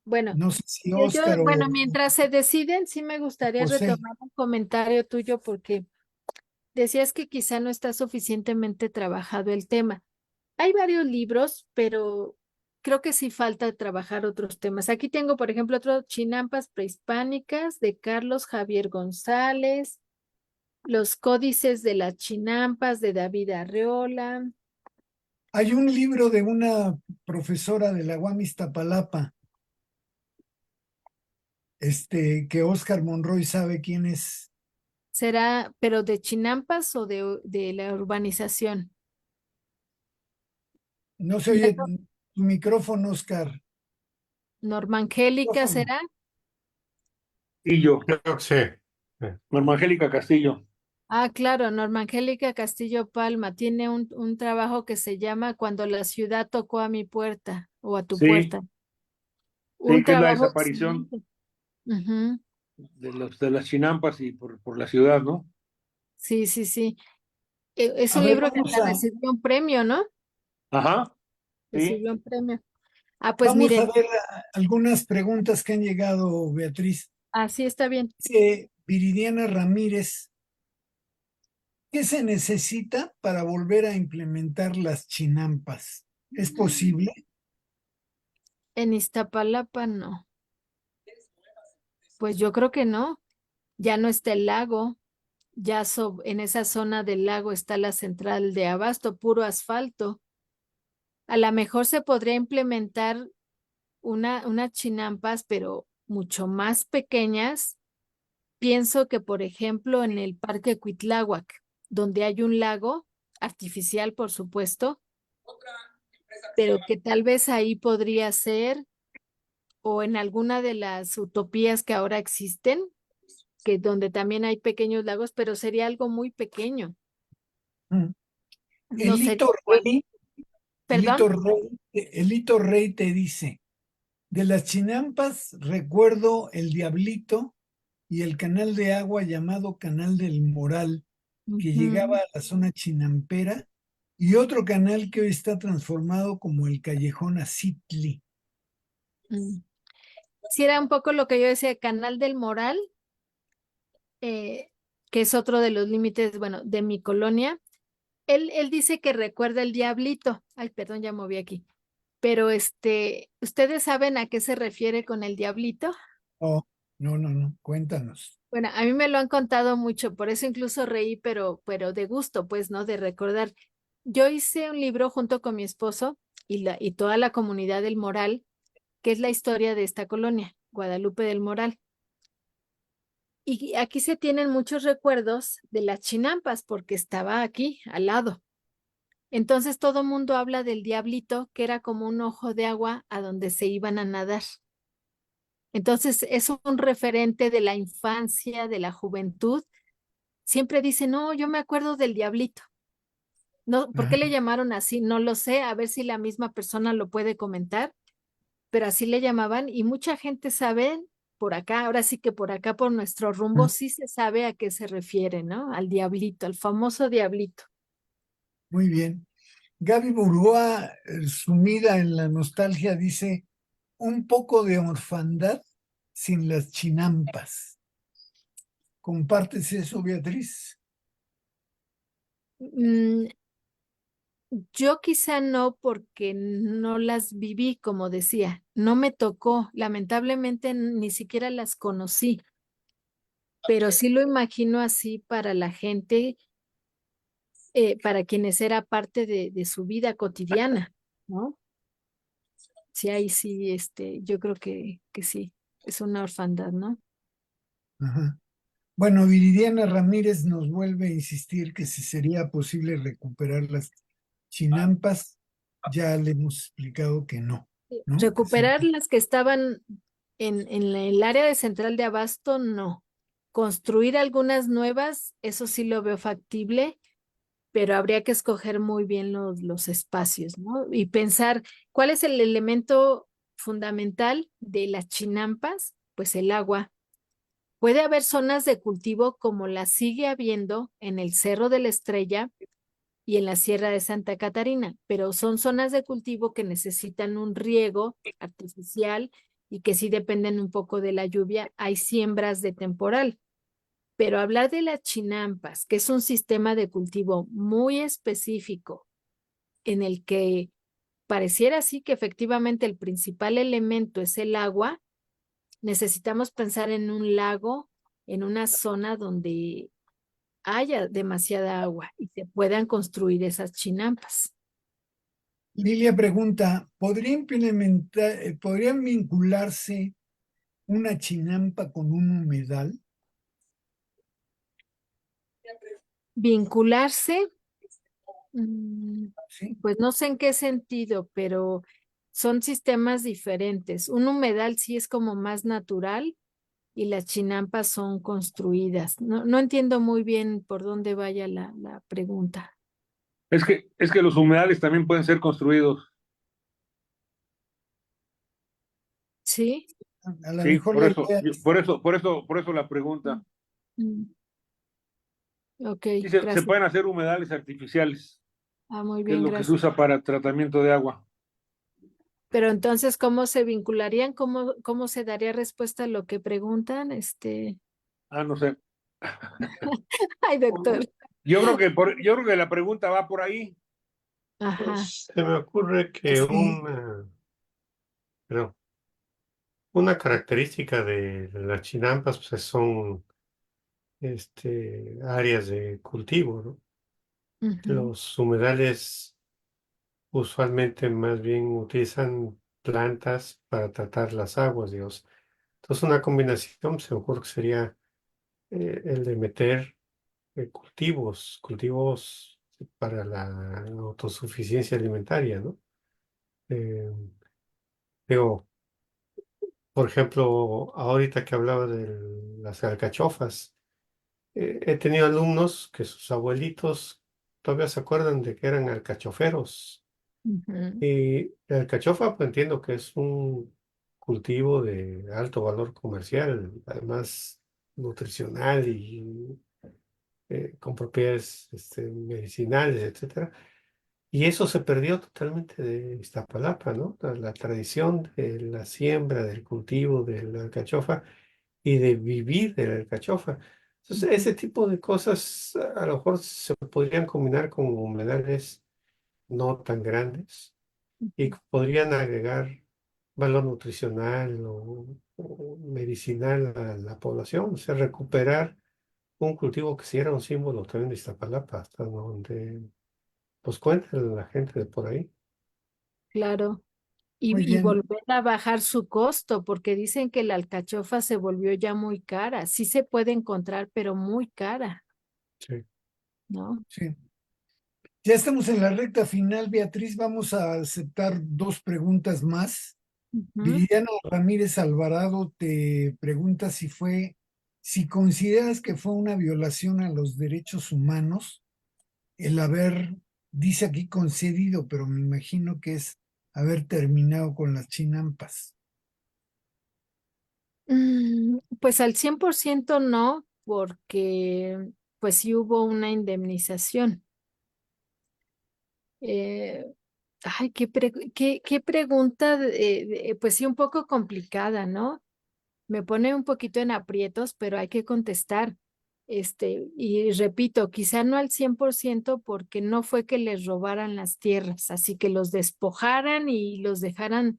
Bueno, No sé si Oscar bueno, o mientras se deciden, sí me gustaría José. retomar un comentario tuyo porque decías que quizá no está suficientemente trabajado el tema. Hay varios libros, pero creo que sí falta trabajar otros temas. Aquí tengo, por ejemplo, otro Chinampas prehispánicas de Carlos Javier González, Los códices de las chinampas de David Arreola. Hay un libro de una profesora de la UAM Iztapalapa, que Oscar Monroy sabe quién es. ¿Será, pero de chinampas o de la urbanización? No se Ya oye tu micrófono, Oscar. Norma Angélica, Micrófono. ¿será? Castillo, Creo que sí. Norma Angélica Castillo. Ah, claro, Norma Angélica Castillo Palma tiene un trabajo que se llama Cuando la ciudad tocó a mi puerta o a tu Sí, puerta. sí, Un que es la trabajo desaparición excelente. Ujú. de las chinampas y por la ciudad, ¿no? Sí, sí, sí. Es A un ver, libro que hasta recibió un premio, ¿no? Ajá, sí. Recibió un premio. Ah, pues vamos a miren, ver algunas preguntas que han llegado, Beatriz. así está bien. Dice Viridiana Ramírez, ¿qué se necesita para volver a implementar las chinampas? ¿Es posible? En Iztapalapa no. Pues yo creo que no. Ya no está el lago. En esa zona del lago está la central de abasto, puro asfalto. A lo mejor se podría implementar unas chinampas, pero mucho más pequeñas. Pienso que, por ejemplo, en el Parque Cuitláhuac, donde hay un lago artificial, por supuesto, pero que tal vez ahí podría ser, o en alguna de las utopías que ahora existen, que donde también hay pequeños lagos, pero sería algo muy pequeño. Mm. No sería Elito igual. Rey, Perdón. Elito Rey te dice, de las chinampas recuerdo el Diablito y el canal de agua llamado Canal del Moral, que llegaba Ujú. a la zona chinampera, y otro canal que hoy está transformado como el Callejón Azitli. Mm. Sí, era un poco lo que yo decía, Canal del Moral, que es otro de los límites, bueno, de mi colonia. Él dice que recuerda el diablito. Ay, perdón, ya moví aquí. Pero ¿ustedes saben a qué se refiere con el diablito? Oh, no, no, no, cuéntanos. Bueno, a mí me lo han contado mucho, por eso incluso reí, pero de gusto, pues, ¿no? De recordar. Yo hice un libro junto con mi esposo y toda la comunidad del Moral, que es la historia de esta colonia, Guadalupe del Moral. Y aquí se tienen muchos recuerdos de las chinampas porque estaba aquí al lado. Entonces todo mundo habla del diablito, que era como un ojo de agua a donde se iban a nadar. Entonces es un referente de la infancia, de la juventud. Siempre dicen, no, yo me acuerdo del diablito. No, ¿por qué Ajá. le llamaron así? No lo sé, a ver si la misma persona lo puede comentar, pero así le llamaban y mucha gente sabe por acá, ahora sí que por acá, por nuestro rumbo, sí se sabe a qué se refiere, ¿no? Al diablito, al famoso diablito. Muy bien. Gaby Burgoa, sumida en la nostalgia, dice un poco de orfandad sin las chinampas. ¿Compartes eso, Beatriz? Mm, yo quizá no porque no las viví, como decía, no me tocó, lamentablemente ni siquiera las conocí, pero sí lo imagino así para la gente, para quienes era parte de su vida cotidiana, ¿no? Sí, ahí sí, yo creo que sí, es una orfandad, ¿no? Ajá. Bueno, Viridiana Ramírez nos vuelve a insistir que si sería posible recuperar las chinampas, ya le hemos explicado que no, ¿no? Que Recuperar las que estaban en el área de central de abasto, no. Construir algunas nuevas, eso sí lo veo factible, pero habría que escoger muy bien los espacios, ¿no? Y pensar cuál es el elemento fundamental de las chinampas, pues el agua. Puede haber zonas de cultivo como las sigue habiendo en el Cerro de la Estrella y en la Sierra de Santa Catarina, pero son zonas de cultivo que necesitan un riego artificial y que sí dependen un poco de la lluvia. Hay siembras de temporal, pero hablar de las chinampas, que es un sistema de cultivo muy específico en el que pareciera así que efectivamente el principal elemento es el agua, necesitamos pensar en un lago, en una zona donde haya demasiada agua y se puedan construir esas chinampas. Lilia pregunta, ¿podrían vincularse una chinampa con un humedal? Vincularse, mm, Sí. pues no sé en qué sentido, pero son sistemas diferentes. Un humedal sí es como más natural y las chinampas son construidas. No, no entiendo muy bien por dónde vaya la pregunta. Es que los humedales también pueden ser construidos. A ¿Sí? lo Sí, mejor por la eso, idea, por eso la pregunta. Mm, ok, Sí, se gracias. pueden hacer humedales artificiales, Ah, muy que es bien, lo que se gracias. usa para tratamiento de agua. Pero entonces, ¿cómo se vincularían? ¿Cómo se daría respuesta a lo que preguntan? Ah, no sé. Ay, doctor. Yo creo que la pregunta va por ahí. Ajá. Pues se me ocurre que sí, pero una característica de las chinampas pues, son áreas de cultivo, ¿no? Ujú, Los humedales usualmente más bien utilizan plantas para tratar las aguas, Dios. Entonces una combinación se me ocurre que sería el de meter cultivos para la autosuficiencia alimentaria, ¿no? Eh, digo, por ejemplo, ahorita que hablaba de las alcachofas, he tenido alumnos que sus abuelitos todavía se acuerdan de que eran alcachoferos. ujú, Y la alcachofa, pues entiendo que es un cultivo de alto valor comercial, además nutricional y con propiedades medicinales, etcétera. Y eso se perdió totalmente de Iztapalapa, ¿no? La tradición de la siembra, del cultivo de la alcachofa y de vivir de la alcachofa. Entonces, ujú, ese tipo de cosas a lo mejor se podrían combinar con humedales no tan grandes y que podrían agregar valor nutricional o medicinal a la población, o sea, recuperar un cultivo que sí era un símbolo también de Iztapalapa, hasta pues cuéntenle a la gente de por ahí. claro. Muy Y bien. volver a bajar su costo, porque dicen que la alcachofa se volvió ya muy cara. Sí se puede encontrar, pero muy cara, Sí. ¿no? Sí. Ya estamos en la recta final, Beatriz. Vamos a aceptar dos preguntas más. Ujú. Viridiana Ramírez Alvarado te pregunta si consideras que fue una violación a los derechos humanos el haber, dice aquí concedido, pero me imagino que es haber terminado con las chinampas. Pues al 100% no, porque pues sí hubo una indemnización. Eh, Ay, qué pregunta, pues sí, un poco complicada, ¿no? Me pone un poquito en aprietos, pero hay que contestar. Y repito, quizá no al 100% porque no fue que les robaran las tierras, así que los despojaran y los dejaran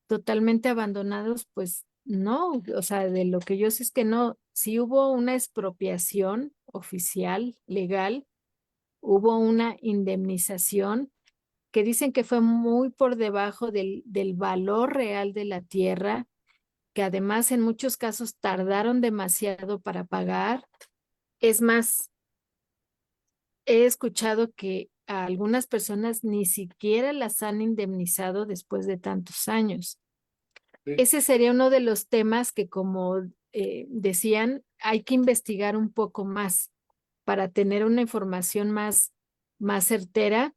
totalmente abandonados, pues no, o sea, de lo que yo sé es que no, sí hubo una expropiación oficial, legal, hubo una indemnización que dicen que fue muy por debajo del valor real de la tierra, que además en muchos casos tardaron demasiado para pagar. Es más, he escuchado que a algunas personas ni siquiera las han indemnizado después de tantos años. Sí. Ese sería uno de los temas que, como decían, hay que investigar un poco más para tener una información más certera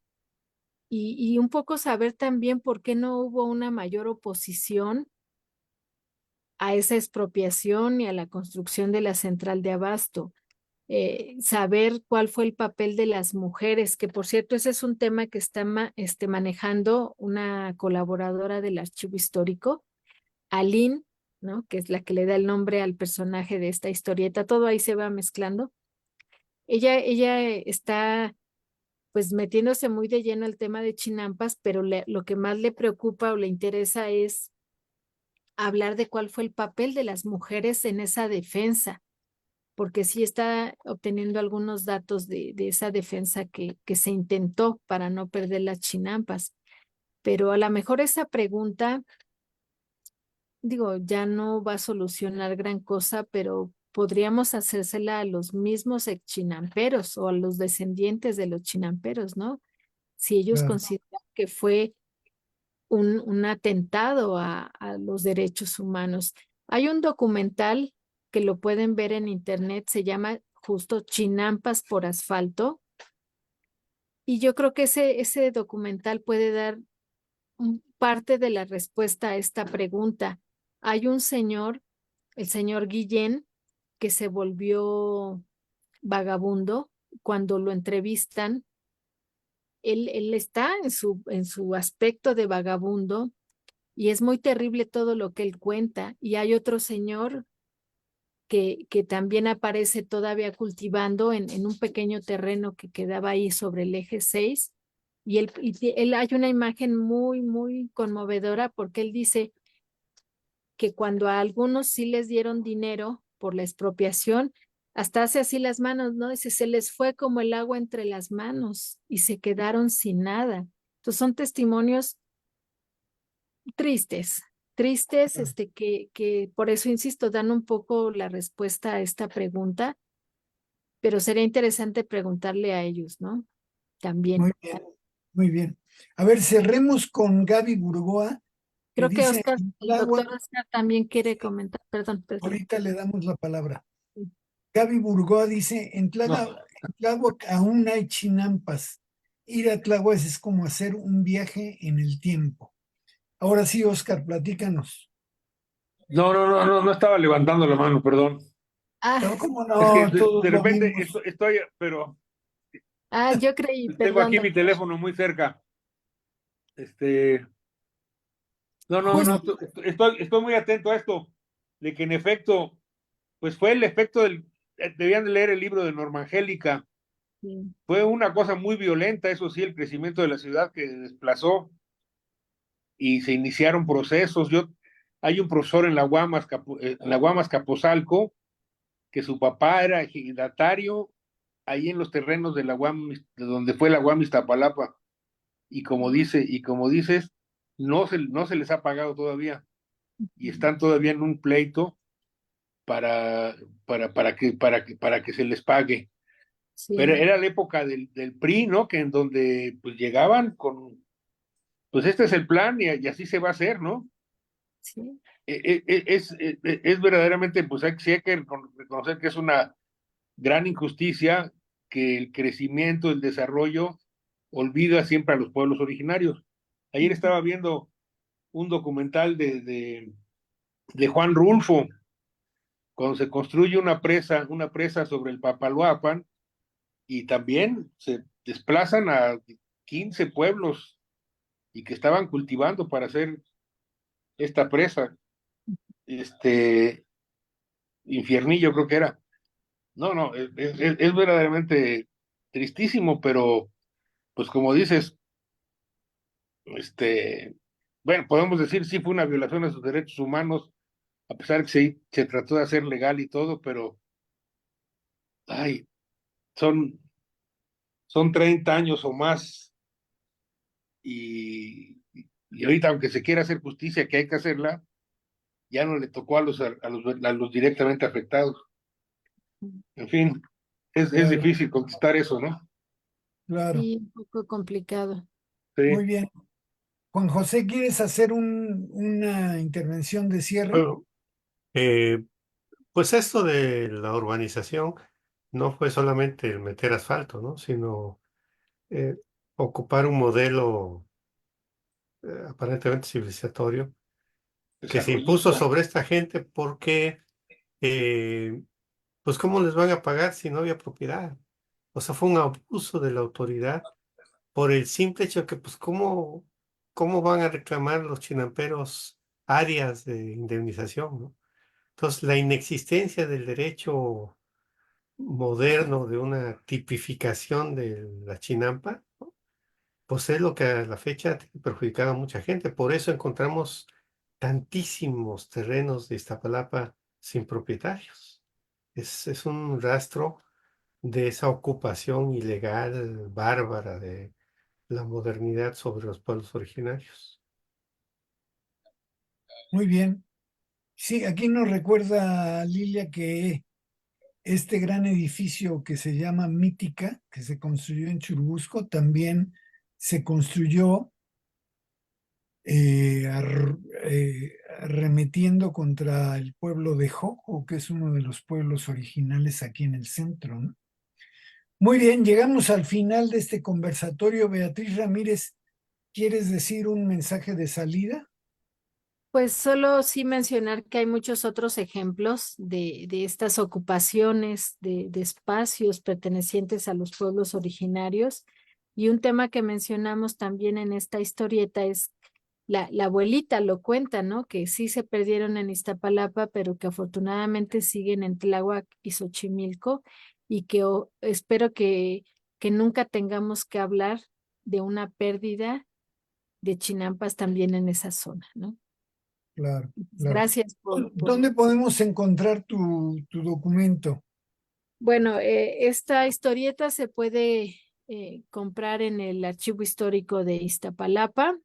y un poco saber también por qué no hubo una mayor oposición a esa expropiación y a la construcción de la central de abasto. Saber cuál fue el papel de las mujeres, que por cierto ese es un tema que está manejando una colaboradora del archivo histórico, Aline, ¿no? Que es la que le da el nombre al personaje de esta historieta, todo ahí se va mezclando. Ella está pues metiéndose muy de lleno al tema de Chinampas, pero lo que más le preocupa o le interesa es hablar de cuál fue el papel de las mujeres en esa defensa, porque sí está obteniendo algunos datos de esa defensa que se intentó para no perder las Chinampas. Pero a lo mejor esa pregunta, digo, ya no va a solucionar gran cosa, pero podríamos hacérsela a los mismos ex chinamperos o a los descendientes de los chinamperos, ¿no? Si ellos Claro. consideran que fue un atentado a los derechos humanos. Hay un documental que lo pueden ver en internet, se llama justo Chinampas por asfalto, y yo creo que ese documental puede dar parte de la respuesta a esta pregunta. Hay un señor, el señor Guillén, que se volvió vagabundo. Cuando lo entrevistan, él está en su aspecto de vagabundo y es muy terrible todo lo que él cuenta. Y hay otro señor que también aparece todavía cultivando en un pequeño terreno que quedaba ahí sobre el eje 6. Y él hay una imagen muy conmovedora porque él dice que cuando a algunos sí les dieron dinero por la expropiación, hasta hace así las manos, ¿no? Dice, se les fue como el agua entre las manos y se quedaron sin nada. Entonces son testimonios tristes, tristes, que por eso insisto, dan un poco la respuesta a esta pregunta, pero sería interesante preguntarle a ellos, ¿no? Muy También. bien, muy bien. A ver, cerremos con Gaby Burgoa, que Creo que dice, Oscar, en el doctor Tláhuac, Oscar también quiere comentar, perdón. ahorita le damos la palabra. Gaby Burgoa dice, en Tláhuac aún hay chinampas. Ir a Tláhuac es como hacer un viaje en el tiempo. Ahora sí, Oscar, platícanos. No estaba levantando la mano, perdón. Ah, No, ¿cómo Es que no? Todos de lo repente vimos. pero yo creí, tengo perdón, aquí mi doctor. teléfono muy cerca. Este, no, Justo, estoy muy atento a esto, de que en efecto, pues fue el efecto debían de leer el libro de Norma Angélica. Sí, Fue una cosa muy violenta, eso sí, el crecimiento de la ciudad que desplazó y se iniciaron procesos. Hay un profesor en la Guamas Capozalco, que su papá era ejidatario ahí en los terrenos de la UAM, de donde fue la UAM Iztapalapa, y como dices, no se les ha pagado todavía, y están todavía en un pleito para, para que se les pague. Pero Sí, era la época del PRI, ¿no? Que en donde pues llegaban con, pues este es el plan y así se va a hacer, ¿no? sí. Es verdaderamente, pues sí hay que reconocer que es una gran injusticia que el crecimiento, el desarrollo, olvida siempre a los pueblos originarios. Ayer estaba viendo un documental de Juan Rulfo, cuando se construye una presa sobre el Papaloapan, y también se desplazan a 15 pueblos y que estaban cultivando para hacer esta presa, este Infiernillo creo que era. No, no, es verdaderamente tristísimo, pero pues como dices, bueno, podemos decir sí fue una violación a sus derechos humanos, a pesar de que se trató de hacer legal y todo, pero ay, son, son 30 años o más y ahorita aunque se quiera hacer justicia, que hay que hacerla, ya no le tocó a los directamente afectados. En fin, es Claro, difícil contestar eso, ¿no? claro. Sí, un poco complicado. Sí. Muy bien. Juan José, ¿quieres hacer una intervención de cierre? Bueno, eh, pues esto de la urbanización no fue solamente el meter asfalto, ¿no? Sino eh, ocupar un modelo aparentemente civilizatorio que se impuso Desarrollista. sobre esta gente porque, eh, pues, ¿cómo les van a pagar si no había propiedad? O sea, fue un abuso de la autoridad por el simple hecho que, pues, ¿cómo van a reclamar los chinamperos áreas de indemnización, ¿no? Entonces, la inexistencia del derecho moderno de una tipificación de la chinampa, pues es lo que a la fecha ha perjudicado a mucha gente. Por eso encontramos tantísimos terrenos de Iztapalapa sin propietarios. Es un rastro de esa ocupación ilegal, bárbara de la modernidad sobre los pueblos originarios. Muy bien. Sí, aquí nos recuerda Lilia que este gran edificio que se llama Mítica, que se construyó en Churubusco, también se construyó arremetiendo contra el pueblo de Joco, que es uno de los pueblos originales aquí en el centro, ¿no? Muy bien, llegamos al final de este conversatorio. Beatriz Ramírez, ¿quieres decir un mensaje de salida? Pues solo sí mencionar que hay muchos otros ejemplos de estas ocupaciones de espacios pertenecientes a los pueblos originarios. Y un tema que mencionamos también en esta historieta es la abuelita lo cuenta, ¿no? Que sí se perdieron en Iztapalapa, pero que afortunadamente siguen en Tláhuac y Xochimilco y que espero que nunca tengamos que hablar de una pérdida de chinampas también en esa zona, ¿no? Claro, Pues claro. gracias por... ¿Dónde podemos encontrar tu documento? Bueno, esta historieta se puede comprar en el Archivo Histórico de Iztapalapa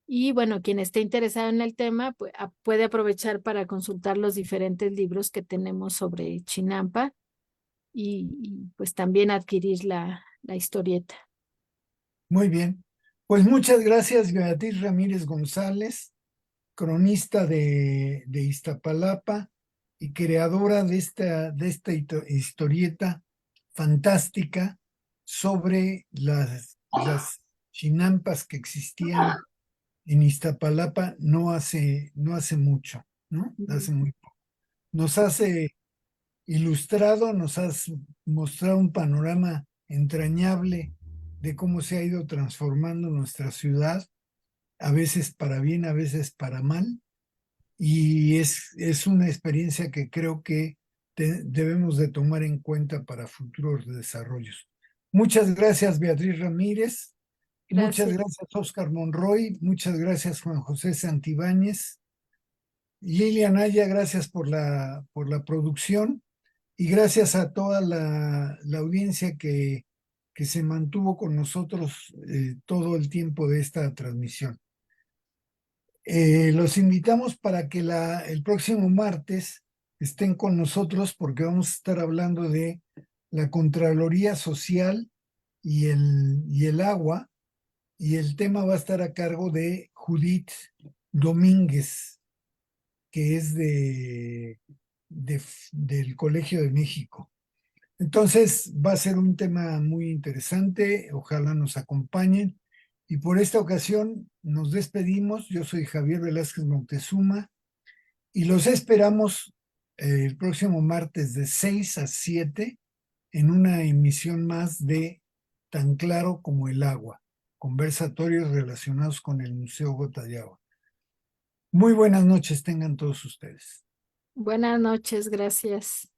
y bueno, quien esté interesado en el tema puede aprovechar para consultar los diferentes libros que tenemos sobre Chinampa pues también adquirir la historieta. Muy bien. Pues muchas gracias, Beatriz Ramírez González, cronista de Iztapalapa y creadora de esta historieta fantástica sobre las chinampas que existían en Iztapalapa no hace mucho, ¿no? Hace muy poco. Nos hace ilustrado, nos has mostrado un panorama entrañable de cómo se ha ido transformando nuestra ciudad, a veces para bien, a veces para mal, y es una experiencia que creo que debemos de tomar en cuenta para futuros desarrollos. Muchas gracias, Beatriz Ramírez. Muchas Gracias. gracias, Oscar Monroy. Muchas gracias, Juan José Santibáñez. Lilia Naya, gracias por la producción. y gracias a toda la audiencia que se mantuvo con nosotros todo el tiempo de esta transmisión. Los invitamos para que el próximo martes estén con nosotros porque vamos a estar hablando de la Contraloría Social y el agua, y el tema va a estar a cargo de Judith Domínguez, que es del Colegio de México. Entonces va a ser un tema muy interesante, ojalá nos acompañen. Y por esta ocasión nos despedimos. Yo soy Javier Velázquez Montezuma y los esperamos el próximo martes de 6 a 7 en una emisión más de Tan Claro como el Agua, conversatorios relacionados con el Museo Gota de Agua. Muy buenas noches tengan todos ustedes. Buenas noches, gracias.